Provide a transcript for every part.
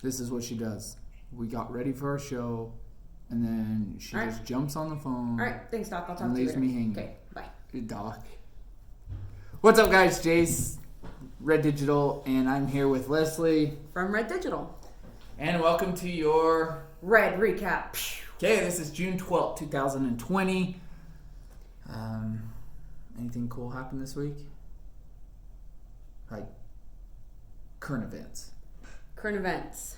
This is what she does. We got ready for our show, and then she just jumps on the phone. All right, thanks, Doc. I'll talk to you and leaves later. me hanging. Okay, bye. Doc. What's up, guys? Jace, Red Digital, and I'm here with Leslie. From Red Digital. And welcome to your... Red Recap. Okay, this is June 12th, 2020. Anything cool happened this week? Like, current events. Current events.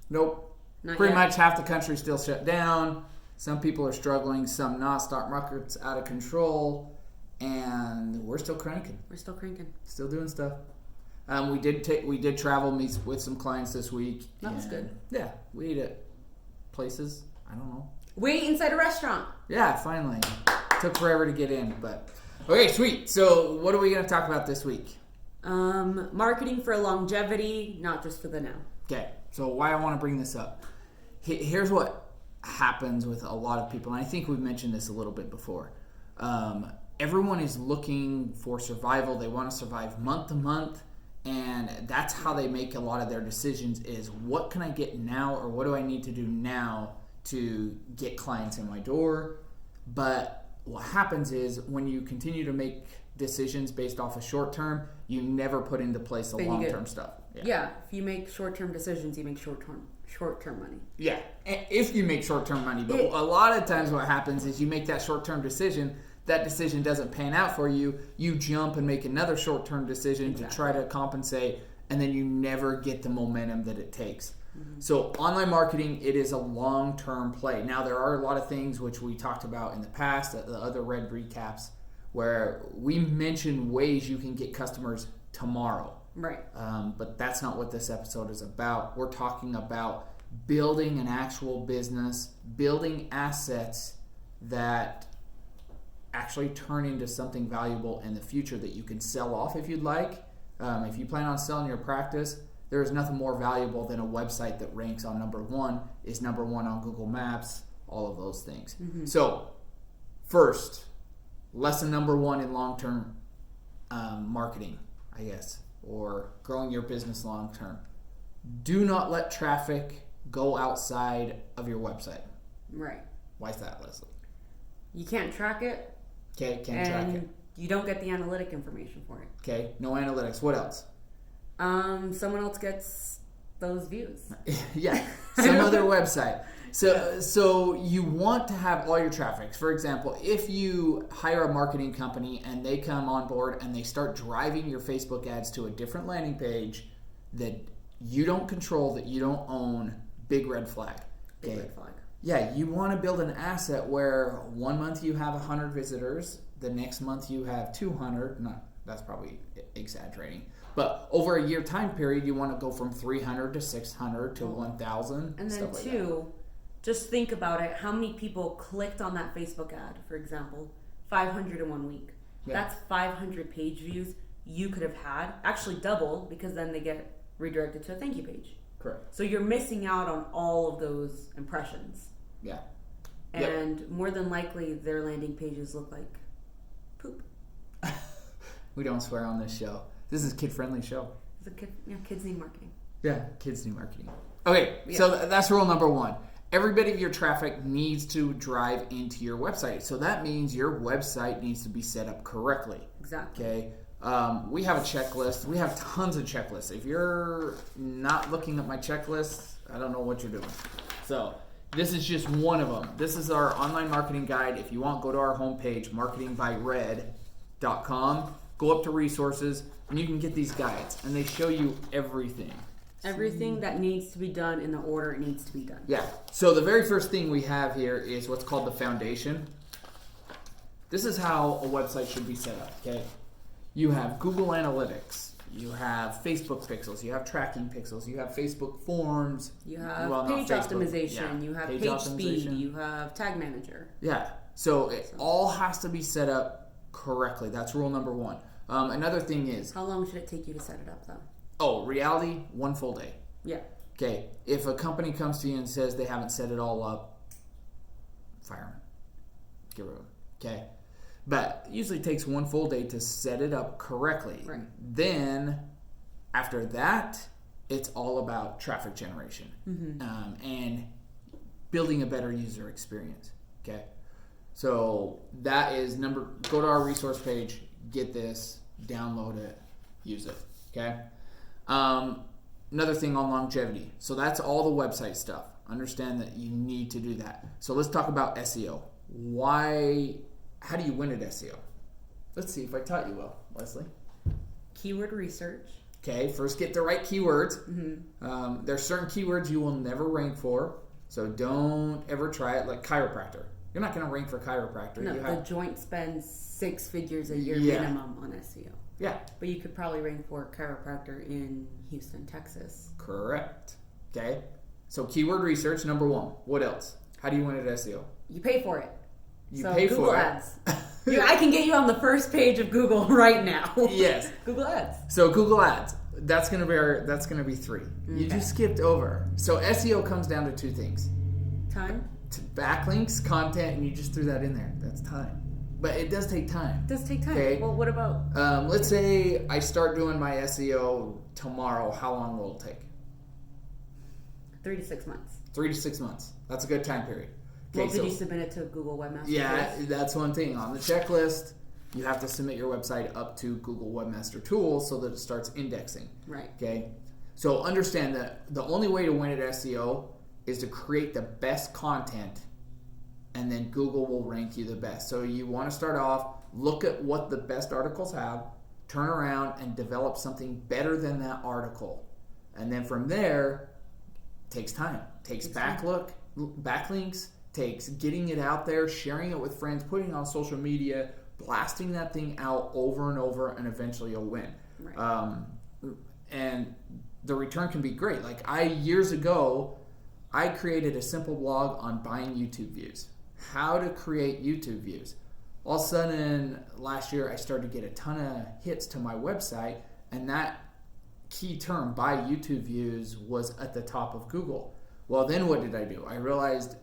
Nope. Not Pretty yet. much half the country still shut down. Some people are struggling, some not. Stock market's out of control. And we're still cranking. We're still cranking. Still doing stuff. We did travel, meet with some clients this week. That was good. Yeah, we ate at places. I don't know. We ate inside a restaurant. Yeah, finally. Took forever to get in, but okay, sweet. So, what are we going to talk about this week? Marketing for longevity, not just for the now. Okay, so why I want to bring this up. Here's what happens with a lot of people, and I think we've mentioned this a little bit before. Everyone is looking for survival. They want to survive month to month, and that's how they make a lot of their decisions is what can I get now, or what do I need to do now to get clients in my door? But what happens is when you continue to make decisions based off of short term, you never put into place the long term stuff. Yeah, if you make short term decisions, you make short term money. Yeah, if you make short term money, but a lot of times what happens is you make that short term decision. That decision doesn't pan out for you. You jump and make another short term decision to try to compensate, and then you never get the momentum that it takes. Mm-hmm. So online marketing, it is a long-term play. Now, there are a lot of things which we talked about in the past, the other Red Recaps, where we mentioned ways you can get customers tomorrow. Right. But that's not what this episode is about. We're talking about building an actual business, building assets that actually turn into something valuable in the future that you can sell off if you'd like. If you plan on selling your practice, there is nothing more valuable than a website that ranks on number one, is number one on Google Maps, all of those things. Mm-hmm. So, first, lesson number one in long-term marketing, I guess, or growing your business long-term. Do not let traffic go outside of your website. Right. Why is that, Leslie? You can't track it. Okay, can't track it. You don't get the analytic information for it. Okay, no analytics. What else? Someone else gets those views. Yeah, some other website. So you want to have all your traffic. For example, if you hire a marketing company and they come on board and they start driving your Facebook ads to a different landing page that you don't control, that you don't own, big red flag. Okay? Big red flag. Yeah, you want to build an asset where 1 month you have 100 visitors, the next month you have 200. That's probably exaggerating. But over a year time period, you want to go from 300 to 600 to 1,000. And then just think about it. How many people clicked on that Facebook ad, for example? 500 in 1 week. Yeah. That's 500 page views you could have had. Actually double, because then they get redirected to a thank you page. Correct. So you're missing out on all of those impressions. Yeah. And more than likely, their landing pages look like poop. We don't swear on this show. This is a kid-friendly show. It's kids need marketing. Yeah, kids need marketing. Okay, so that's rule number one. Every bit of your traffic needs to drive into your website. So that means your website needs to be set up correctly. Exactly. Okay. We have a checklist. We have tons of checklists. If you're not looking at my checklist, I don't know what you're doing. So this is just one of them. This is our online marketing guide. If you want, go to our homepage, marketingbyred.com. Go up to resources, and you can get these guides. And they show you everything. Everything that needs to be done in the order it needs to be done. Yeah. So the very first thing we have here is what's called the foundation. This is how a website should be set up, okay? You have Google Analytics, you have Facebook pixels, you have tracking pixels, you have Facebook forms. You have page optimization, you have page speed, you have tag manager. Yeah, so it all has to be set up correctly. That's rule number one. Another thing is... How long should it take you to set it up, though? Oh, reality, 1 full day. Yeah. Okay, if a company comes to you and says they haven't set it all up, fire them. Get rid of them, okay? But it usually takes 1 full day to set it up correctly. Right. Then, after that, it's all about traffic generation and building a better user experience. Okay, so that is go to our resource page, get this, download it, use it. Okay. Another thing on longevity. So that's all the website stuff. Understand that you need to do that. So let's talk about SEO. How do you win at SEO? Let's see if I taught you well, Leslie. Keyword research. Okay, first get the right keywords. There's certain keywords you will never rank for, so don't ever try it. Like chiropractor. You're not going to rank for chiropractor. No, the joint spends 6 figures a year minimum on SEO. Yeah. But you could probably rank for chiropractor in Houston, Texas. Correct. Okay. So keyword research, number 1. What else? How do you win at SEO? You pay for it. You pay Google for Ads. I can get you on the first page of Google right now. Yes. Google Ads. So Google Ads. That's gonna be 3. You just skipped over. So SEO comes down to 2 things. Time. Backlinks, content, and you just threw that in there. That's time. But it does take time. It does take time. Okay. Well, what about? Let's say I start doing my SEO tomorrow. How long will it take? 3 to 6 months. 3 to 6 months. That's a good time period. Okay, Well, did you submit it to Google Webmaster? Yeah, that's one thing. On the checklist, you have to submit your website up to Google Webmaster Tools so that it starts indexing. Right. Okay. So understand that the only way to win at SEO is to create the best content, and then Google will rank you the best. So you want to start off, look at what the best articles have, turn around and develop something better than that article. And then from there, takes time. Takes backlinks, takes getting it out there, sharing it with friends, putting it on social media, blasting that thing out over and over, and eventually you'll win. Right. And the return can be great. Like years ago, I created a simple blog on buying YouTube views. How to create YouTube views. All of a sudden, last year, I started to get a ton of hits to my website, and that key term, buy YouTube views, was at the top of Google. Well, then what did I do? I realized,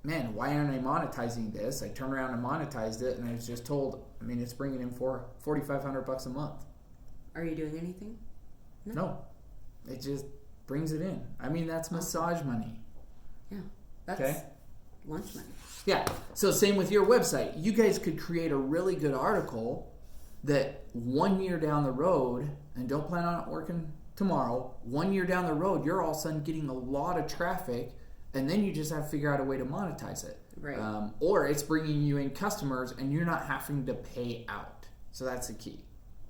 man, why aren't I monetizing this? I turned around and monetized it, and I was just told, it's bringing in $4,500 a month. Are you doing anything? No. It just brings it in. That's massage money. Yeah. That's lunch money. Yeah. So same with your website. You guys could create a really good article that 1 year down the road, and don't plan on it working tomorrow, 1 year down the road, you're all of a sudden getting a lot of traffic, and then you just have to figure out a way to monetize it. Right. Or it's bringing you in customers, and you're not having to pay out. So that's the key.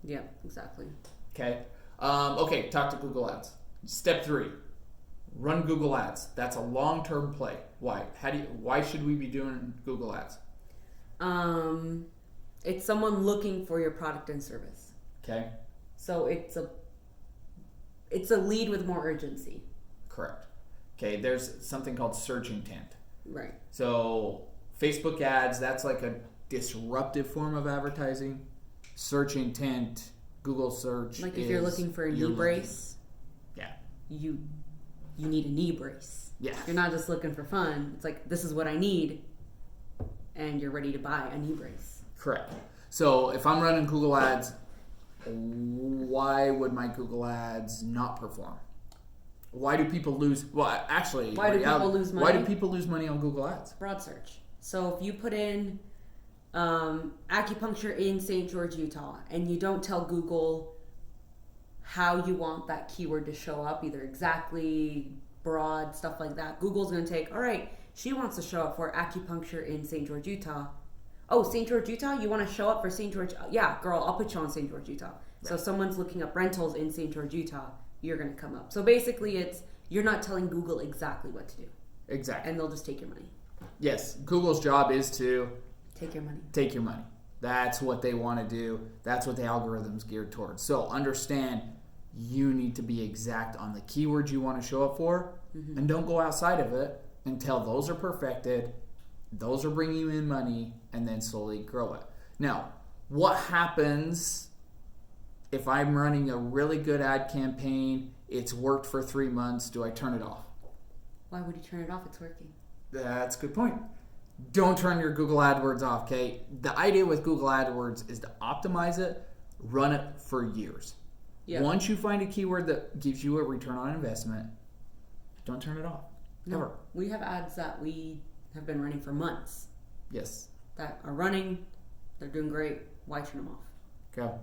Yeah, exactly. Okay. Okay, talk to Google Ads. Step 3, run Google Ads. That's a long-term play. Why? Why should we be doing Google Ads? It's someone looking for your product and service. Okay. So it's a lead with more urgency. Correct. Okay, there's something called search intent. Right. So Facebook ads, that's like a disruptive form of advertising. Search intent, Google search. Like if you're looking for a knee brace. Yeah. You need a knee brace. Yeah. You're not just looking for fun. It's like, this is what I need, and you're ready to buy a knee brace. Correct. So if I'm running Google Ads, why would my Google Ads not perform? Why do people lose? Well, actually, why do people lose money? Why do people lose money on Google Ads? Broad search. So if you put in acupuncture in St. George, Utah, and you don't tell Google how you want that keyword to show up, either exactly, broad, stuff like that, Google's going to take, all right, she wants to show up for acupuncture in St. George, Utah. Oh, St. George, Utah? You want to show up for St. George? Yeah, girl, I'll put you on St. George, Utah. Right. So if someone's looking up rentals in St. George, Utah, you're going to come up. So basically, you're not telling Google exactly what to do. Exactly. And they'll just take your money. Yes, Google's job is to take your money. Take your money. That's what they want to do. That's what the algorithm's geared towards. So understand, you need to be exact on the keywords you want to show up for, and don't go outside of it until those are perfected, those are bringing you in money, and then slowly grow it. Now, what happens if I'm running a really good ad campaign, it's worked for 3 months, do I turn it off? Why would you turn it off? It's working. That's a good point. Don't turn your Google AdWords off, okay? The idea with Google AdWords is to optimize it, run it for years. Yeah. Once you find a keyword that gives you a return on investment, don't turn it off. No, Ever. we have ads that we have been running for months Yes. that are running. They're doing great. Why turn them off? Okay.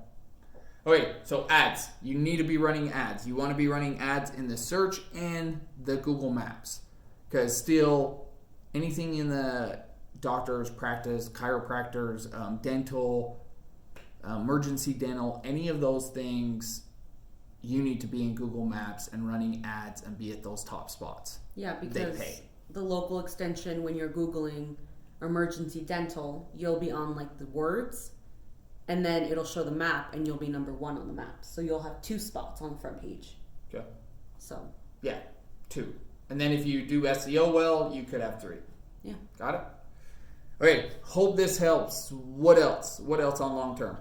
Okay, so ads. You need to be running ads. You want to be running ads in the search and the Google Maps. Because still, anything in the doctor's practice, chiropractors, dental, emergency dental, any of those things, you need to be in Google Maps and running ads and be at those top spots. Yeah, They because pay. the local extension, when you're Googling emergency dental, you'll be on like the words, and then it'll show the map, and you'll be number 1 on the map. So you'll have 2 spots on the front page. Okay. So. Yeah, 2. And then if you do SEO well, you could have 3. Yeah. Got it? Okay, hope this helps. What else? What else on long term?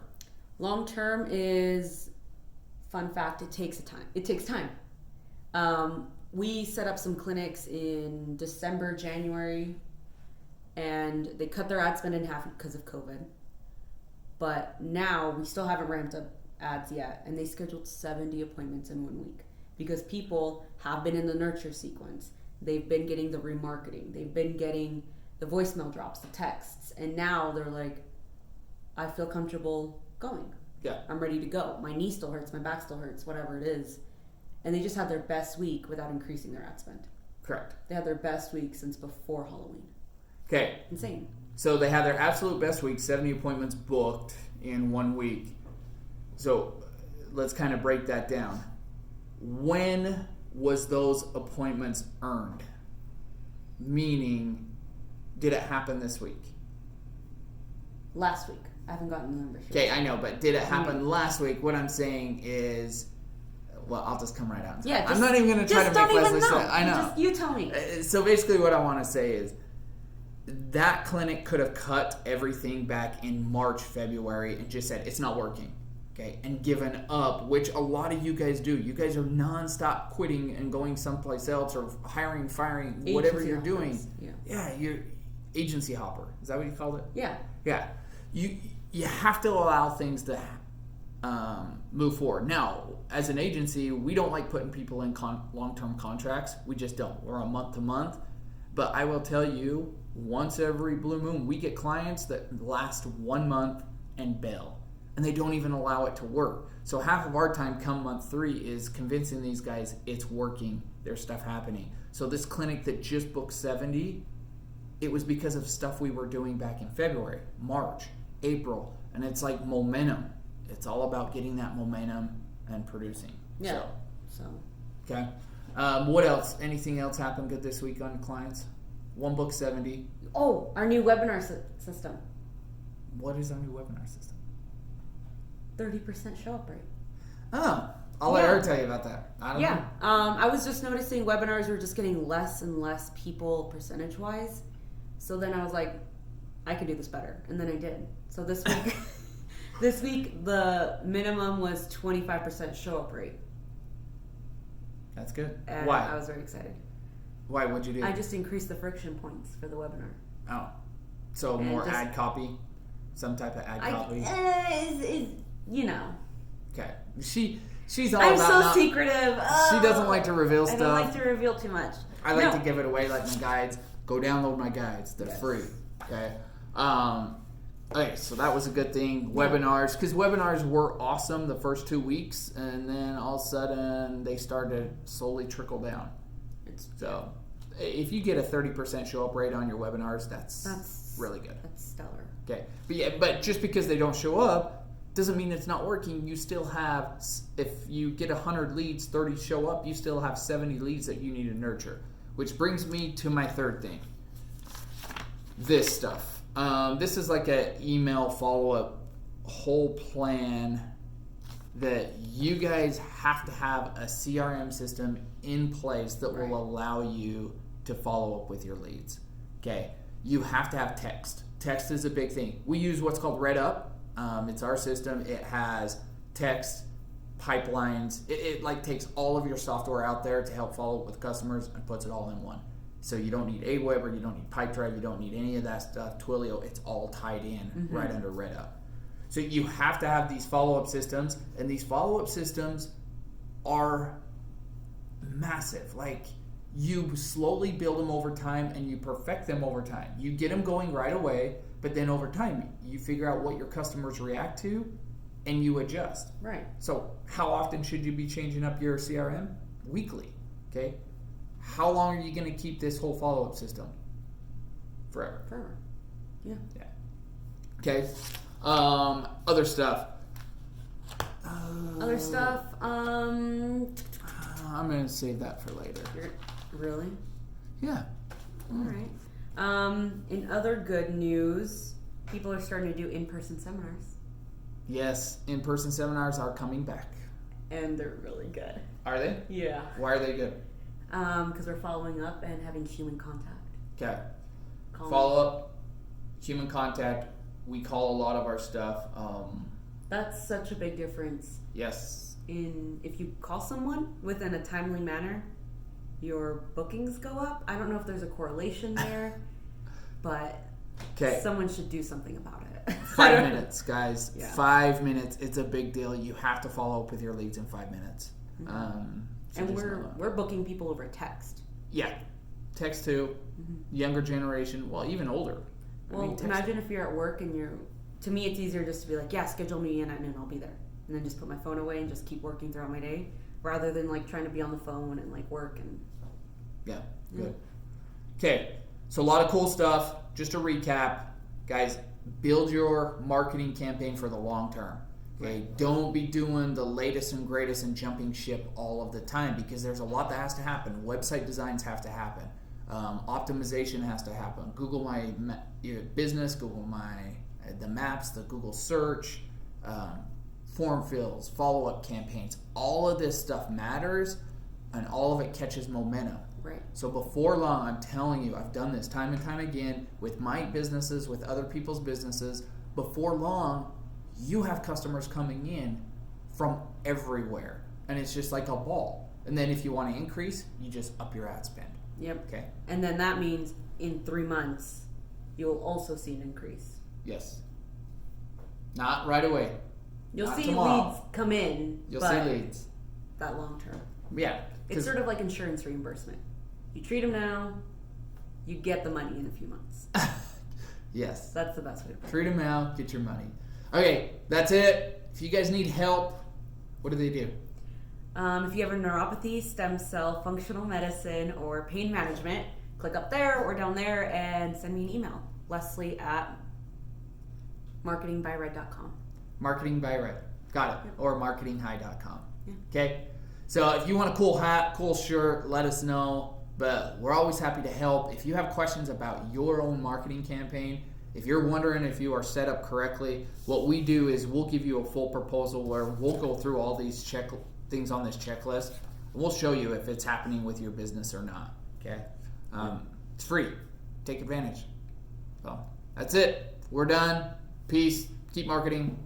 Long term is, fun fact, it takes time. It takes time. We set up some clinics in December, January, and they cut their ad spend in half because of COVID. But now we still haven't ramped up ads yet, and they scheduled 70 appointments in 1 week because people have been in the nurture sequence. They've been getting the remarketing. They've been getting the voicemail drops, the texts, and now they're like, I feel comfortable going. Yeah. I'm ready to go. My knee still hurts, my back still hurts, whatever it is. And they just had their best week without increasing their ad spend. Correct. They had their best week since before Halloween. Okay. Insane. So they had their absolute best week, 70 appointments booked in 1 week. So let's kind of break that down. When was those appointments earned? Meaning, did it happen this week? Last week. I haven't gotten the numbers. Okay, I know, but did it happen last week? What I'm saying is, well, I'll just come right out. And Yeah, I'm not even going to try to make Leslie say. I know. You tell me. So basically, what I want to say is that clinic could have cut everything back in March, February, and just said it's not working. Okay, and given up, which a lot of you guys do. You guys are nonstop quitting and going someplace else or hiring, firing, whatever Agency you're hoppers. doing. Yeah, you're agency hopper. Is that what you called it? Yeah. Yeah. You have to allow things to move forward. Now, as an agency, we don't like putting people in long-term contracts. We just don't. We're a month-to-month. But I will tell you, once every blue moon, we get clients that last 1 month and bail. And they don't even allow it to work. So half of our time come month 3 is convincing these guys it's working, there's stuff happening. So this clinic that just booked 70, it was because of stuff we were doing back in February, March, April. And it's like momentum. It's all about getting that momentum and producing. Yeah. So. Okay. What else? Anything else happened good this week on clients? 1 book 70. Oh, our new webinar system. What is our new webinar system? 30% show up rate. Oh, I'll let her tell you about that. I don't know. I was just noticing webinars were just getting less and less people percentage-wise. So then I was like, I could do this better. And then I did. So this week, the minimum was 25% show up rate. That's good. And Why? I was very excited. Why? What'd you do? I just increased the friction points for the webinar. Oh. So And more just- ad copy? Some type of ad copy? You know. Okay. She's all I'm about so not, secretive. She doesn't like to reveal stuff. I don't like to reveal too much. I like to give it away like my guides. Go download my guides. They're Yes. free. Okay. Okay, so that was a good thing. Webinars, because webinars were awesome the first 2 weeks, and then all of a sudden they started to slowly trickle down. So if you get a 30% show up rate on your webinars, that's really good. That's stellar. Okay, but just because they don't show up doesn't mean it's not working. You still have, if you get 100 leads, 30 show up, you still have 70 leads that you need to nurture. Which brings me to my third thing. This stuff. This is like an email follow-up whole plan that you guys have to have a CRM system in place that will allow you to follow up with your leads. Okay, you have to have text. Text is a big thing. We use what's called RedUp. It's our system. It has text, pipelines. It like takes all of your software out there to help follow up with customers and puts it all in one. So you don't need Aweber, you don't need Pipedrive, you don't need any of that stuff. Twilio, it's all tied in right under RedUp. So you have to have these follow-up systems, and these follow-up systems are massive. Like, you slowly build them over time and you perfect them over time. You get them going right away, but then over time you figure out what your customers react to and you adjust. Right. So how often should you be changing up your CRM? Weekly. Okay. How long are you going to keep this whole follow-up system? Forever. Yeah. Okay. Other stuff. I'm going to save that for later. Really? Yeah. All right. In other good news, people are starting to do in-person seminars. Yes, in-person seminars are coming back. And they're really good. Are they? Yeah. Why are they good? Because we're following up and having human contact. Okay. Follow-up, human contact. We call a lot of our stuff. That's such a big difference. Yes. If you call someone within a timely manner, your bookings go up. I don't know if there's a correlation there, but someone should do something about it. 5 minutes, guys. Yeah. 5 minutes. It's a big deal. You have to follow up with your leads in 5 minutes. And we're booking people over text. Yeah. Text too. Younger generation. Well, even older. Well, imagine if you're at work and to me it's easier just to be like, yeah, schedule me in at noon, I'll be there. And then just put my phone away and just keep working throughout my day, rather than like trying to be on the phone and like work and... Yeah, good. Okay, so a lot of cool stuff. Just to recap, guys, build your marketing campaign for the long term. Okay, don't be doing the latest and greatest and jumping ship all of the time, because there's a lot that has to happen. Website designs have to happen. Optimization has to happen. Google My Business, the maps, the Google search, form fills, follow-up campaigns. All of this stuff matters, and all of it catches momentum. Right. So before long, I'm telling you, I've done this time and time again with my businesses, with other people's businesses. Before long, you have customers coming in from everywhere, and it's just like a ball. And then if you want to increase, you just up your ad spend. Yep. Okay. And then that means in 3 months, you'll also see an increase. Yes. Not right away. You'll Not see tomorrow. Leads come in. You'll see leads. That long term. Yeah. It's sort of like insurance reimbursement. You treat them now, you get the money in a few months. Yes. That's the best way to put it. Treat them now, get your money. Okay, that's it. If you guys need help, what do they do? If you have a neuropathy, stem cell, functional medicine, or pain management, click up there or down there and send me an email. Leslie at marketingbyred.com. Marketing by Red. Got it. Yep. Or marketinghigh.com. Yeah. Okay? So if you want a cool hat, cool shirt, let us know. But we're always happy to help. If you have questions about your own marketing campaign, if you're wondering if you are set up correctly, what we do is we'll give you a full proposal where we'll go through all these things on this checklist. We'll show you if it's happening with your business or not. Okay? It's free. Take advantage. So that's it. We're done. Peace. Keep marketing.